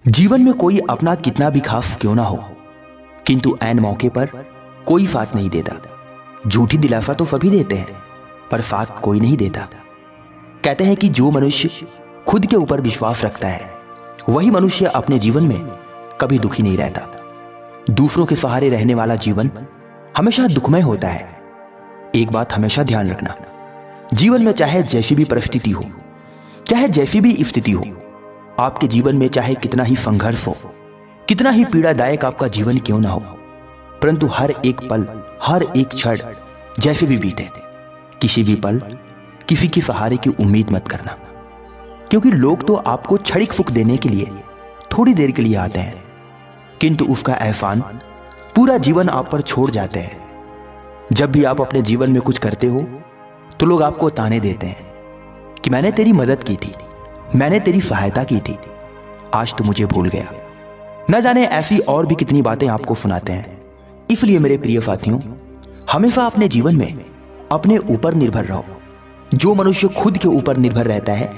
जीवन में कोई अपना कितना भी खास क्यों ना हो, किंतु ऐन मौके पर कोई साथ नहीं देता। झूठी दिलासा तो सभी देते हैं, पर साथ कोई नहीं देता। कहते हैं कि जो मनुष्य खुद के ऊपर विश्वास रखता है वही मनुष्य अपने जीवन में कभी दुखी नहीं रहता। दूसरों के सहारे रहने वाला जीवन हमेशा दुखमय होता है। एक बात हमेशा ध्यान रखना, जीवन में चाहे जैसी भी परिस्थिति हो, चाहे जैसी भी स्थिति हो, आपके जीवन में चाहे कितना ही संघर्ष हो, कितना ही पीड़ादायक आपका जीवन क्यों ना हो, परंतु हर एक पल, हर एक क्षण जैसे भी बीते, किसी भी पल किसी के सहारे की उम्मीद मत करना। क्योंकि लोग तो आपको क्षणिक सुख देने के लिए थोड़ी देर के लिए आते हैं, किंतु उसका एहसान पूरा जीवन आप पर छोड़ जाते हैं। जब भी आप अपने जीवन में कुछ करते हो तो लोग आपको ताने देते हैं कि मैंने तेरी मदद की थी, मैंने तेरी सहायता की थी, आज तो मुझे भूल गया। न जाने ऐसी और भी कितनी बातें आपको सुनाते हैं। इसलिए मेरे प्रिय साथियों, हमेशा अपने जीवन में अपने ऊपर निर्भर रहो। जो मनुष्य खुद के ऊपर निर्भर रहता है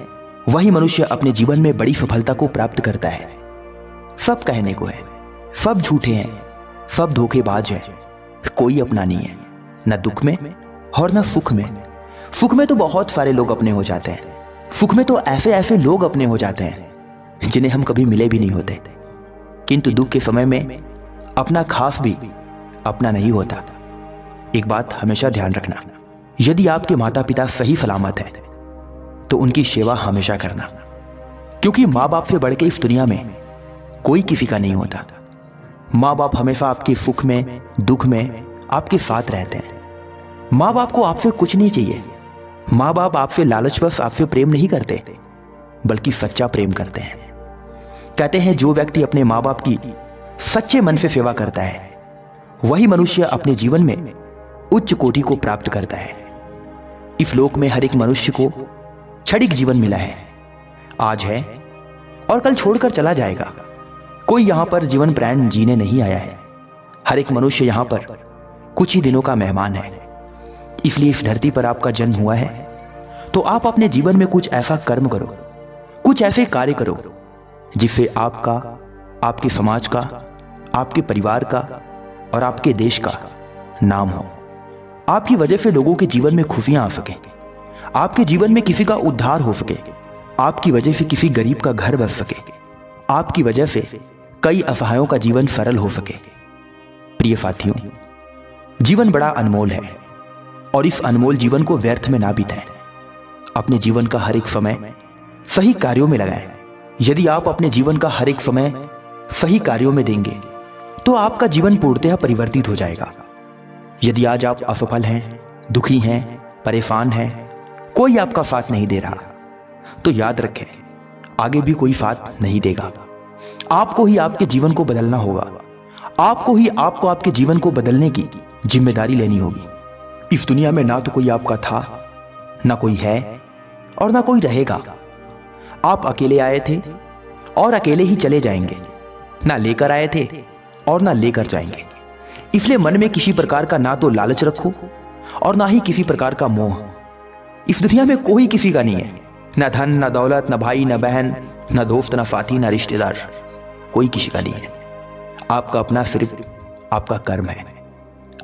वही मनुष्य अपने जीवन में बड़ी सफलता को प्राप्त करता है। सब कहने को है, सब झूठे हैं, सब धोखेबाज हैं, कोई अपना नहीं है, न दुख में और न सुख में। सुख में तो बहुत सारे लोग अपने हो जाते हैं, सुख में तो ऐसे ऐसे लोग अपने हो जाते हैं जिन्हें हम कभी मिले भी नहीं होते। किंतु दुख के समय में अपना खास भी अपना नहीं होता। एक बात हमेशा ध्यान रखना, यदि आपके माता पिता सही सलामत हैं तो उनकी सेवा हमेशा करना, क्योंकि माँ बाप से बढ़ के इस दुनिया में कोई किसी का नहीं होता। माँ बाप हमेशा आपके सुख में, दुख में आपके साथ रहते हैं। माँ बाप को आपसे कुछ नहीं चाहिए। माँ बाप आपसे लालचवश आपसे प्रेम नहीं करते, बल्कि सच्चा प्रेम करते हैं। कहते हैं जो व्यक्ति अपने माँ बाप की सच्चे मन से सेवा करता है वही मनुष्य अपने जीवन में उच्च कोटि को प्राप्त करता है। इस लोक में हर एक मनुष्य को क्षणिक जीवन मिला है, आज है और कल छोड़कर चला जाएगा। कोई यहां पर जीवन प्राण जीने नहीं आया है। हर एक मनुष्य यहां पर कुछ ही दिनों का मेहमान है। इसलिए इस धरती पर आपका जन्म हुआ है तो आप अपने जीवन में कुछ ऐसा कर्म करो, कुछ ऐसे कार्य करो जिससे आपका, आपके समाज का, आपके परिवार का और आपके देश का नाम हो। आपकी वजह से लोगों के जीवन में खुशियां आ सके, आपके जीवन में किसी का उद्धार हो सके, आपकी वजह से किसी गरीब का घर बस सके, आपकी वजह से कई असहायों का जीवन सरल हो सके। प्रिय साथियों, जीवन बड़ा अनमोल है और इस अनमोल जीवन को व्यर्थ में ना बिताएं। अपने जीवन का हर एक समय सही कार्यों में लगाएं। यदि आप अपने जीवन का हर एक समय सही कार्यों में देंगे तो आपका जीवन पूर्णतः परिवर्तित हो जाएगा। यदि आज आप असफल हैं, दुखी हैं, परेशान हैं, कोई आपका साथ नहीं दे रहा, तो याद रखें आगे भी कोई साथ नहीं देगा। आपको ही आपके जीवन को बदलना होगा। आपको ही आपको आपके जीवन को बदलने की जिम्मेदारी लेनी होगी। इस दुनिया में ना तो कोई आपका था, ना कोई है और ना कोई रहेगा। आप अकेले आए थे और अकेले ही चले जाएंगे, ना लेकर आए थे और ना लेकर जाएंगे। इसलिए मन में किसी प्रकार का ना तो लालच रखो और ना ही किसी प्रकार का मोह। इस दुनिया में कोई किसी का नहीं है, ना धन, ना दौलत, ना भाई, ना बहन, ना दोस्त, ना साथी, ना रिश्तेदार, कोई किसी का नहीं है। आपका अपना सिर्फ आपका कर्म है।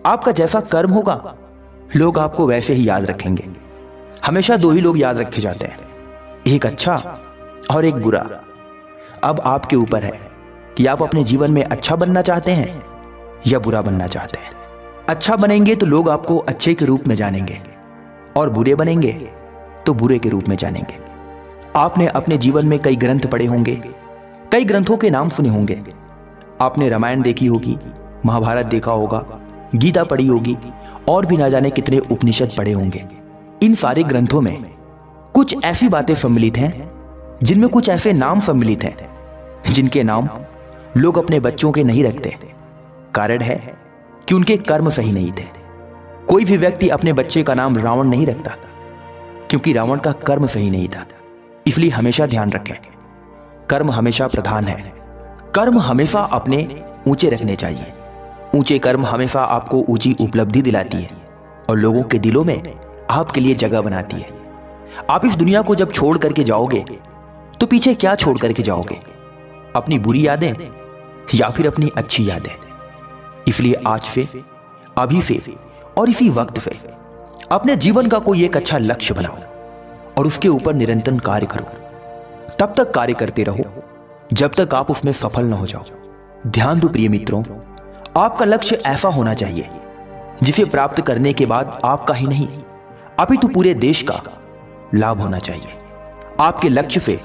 आपका जैसा कर्म होगा लोग आपको वैसे ही याद रखेंगे। हमेशा दो ही लोग याद रखे जाते हैं, एक अच्छा और एक बुरा। अब आपके ऊपर है कि आप अपने जीवन में अच्छा बनना चाहते हैं या बुरा बनना चाहते हैं। अच्छा बनेंगे तो लोग आपको अच्छे के रूप में जानेंगे और बुरे बनेंगे तो बुरे के रूप में जानेंगे। आपने अपने जीवन में कई ग्रंथ पढ़े होंगे, कई ग्रंथों के नाम सुने होंगे। आपने रामायण देखी होगी, महाभारत देखा होगा, गीता पढ़ी होगी और भी ना जाने कितने उपनिषद पढ़े होंगे। इन सारे ग्रंथों में कुछ ऐसी बातें सम्मिलित हैं जिनमें कुछ ऐसे नाम सम्मिलित हैं जिनके नाम लोग अपने बच्चों के नहीं रखते। कारण है कि उनके कर्म सही नहीं थे। कोई भी व्यक्ति अपने बच्चे का नाम रावण नहीं रखता क्योंकि रावण का कर्म सही नहीं था। इसलिए हमेशा ध्यान रखें, कर्म हमेशा प्रधान है। कर्म हमेशा अपने ऊंचे रखने चाहिए। ऊंचे कर्म हमेशा आपको ऊंची उपलब्धि दिलाती है और लोगों के दिलों में आपके लिए जगह बनाती है। आप इस दुनिया को जब छोड़ करके जाओगे तो पीछे क्या छोड़ करके जाओगे? अपनी बुरी यादें या फिर अपनी अच्छी यादें। इसलिए आज से, अभी से और इसी वक्त से अपने जीवन का कोई एक अच्छा लक्ष्य बनाओ और उसके ऊपर निरंतर कार्य करो। तब तक कार्य करते रहो जब तक आप उसमें सफल न हो जाओ। ध्यान दो प्रिय मित्रों, आपका लक्ष्य ऐसा होना चाहिए जिसे प्राप्त करने के बाद आपका ही नहीं अपितु पूरे देश का लाभ होना चाहिए। आपके लक्ष्य से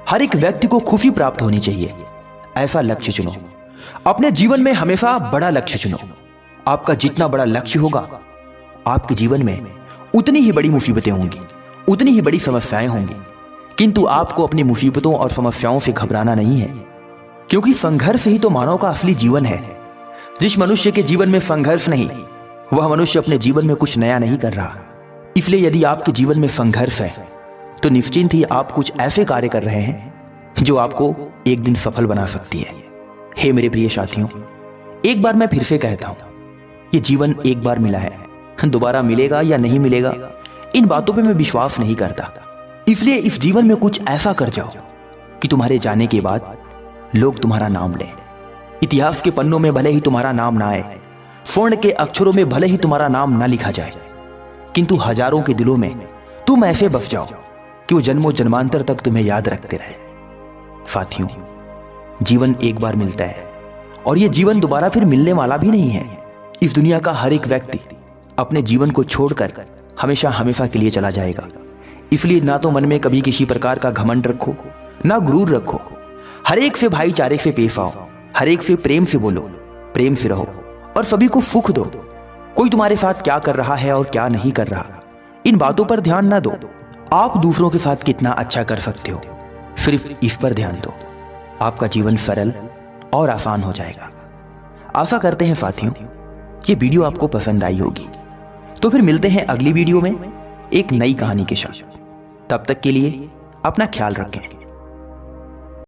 हर एक व्यक्ति को खुशी प्राप्त होनी चाहिए। ऐसा लक्ष्य चुनो। अपने जीवन में हमेशा बड़ा लक्ष्य चुनो। आपका जितना बड़ा लक्ष्य होगा, आपके जीवन में उतनी ही बड़ी मुसीबतें होंगी, उतनी ही बड़ी समस्याएं होंगी। किंतु आपको अपनी मुसीबतों और समस्याओं से घबराना नहीं है, क्योंकि संघर्ष ही तो मानव का असली जीवन है। जिस मनुष्य के जीवन में संघर्ष नहीं, वह मनुष्य अपने जीवन में कुछ नया नहीं कर रहा। इसलिए यदि आपके जीवन में संघर्ष है तो निश्चिंत ही आप कुछ ऐसे कार्य कर रहे हैं जो आपको एक दिन सफल बना सकती है। हे मेरे प्रिय साथियों, एक बार मैं फिर से कहता हूं, ये जीवन एक बार मिला है, दोबारा मिलेगा या नहीं मिलेगा इन बातों पे मैं विश्वास नहीं करता। इसलिए इस जीवन में कुछ ऐसा कर जाओ कि तुम्हारे जाने के बाद लोग तुम्हारा नाम लें। इतिहास के पन्नों में भले ही तुम्हारा नाम ना आए, स्वर्ण के अक्षरों में भले ही तुम्हारा नाम ना लिखा जाए, किंतु हजारों के दिलों में तुम ऐसे बस जाओ कि वो जन्मों जन्मांतर तक तुम्हें याद रखते रहे। साथियों, जीवन एक बार मिलता है और ये जीवन दोबारा फिर मिलने वाला भी नहीं है। इस दुनिया का हर एक व्यक्ति अपने जीवन को छोड़कर हमेशा हमेशा के लिए चला जाएगा। इसलिए ना तो मन में कभी किसी प्रकार का घमंड रखो, ना गुरूर रखो। हर एक से भाईचारे से पेश आओ, हर एक से प्रेम से बोलो, प्रेम से रहो और सभी को सुख दो। कोई तुम्हारे साथ क्या कर रहा है और क्या नहीं कर रहा, इन बातों पर ध्यान ना दो। आप दूसरों के साथ कितना अच्छा कर सकते हो, सिर्फ इस पर ध्यान दो। आपका जीवन सरल और आसान हो जाएगा। आशा करते हैं साथियों ये वीडियो आपको पसंद आई होगी। तो फिर मिलते हैं अगली वीडियो में एक नई कहानी के साथ। तब तक के लिए अपना ख्याल रखें।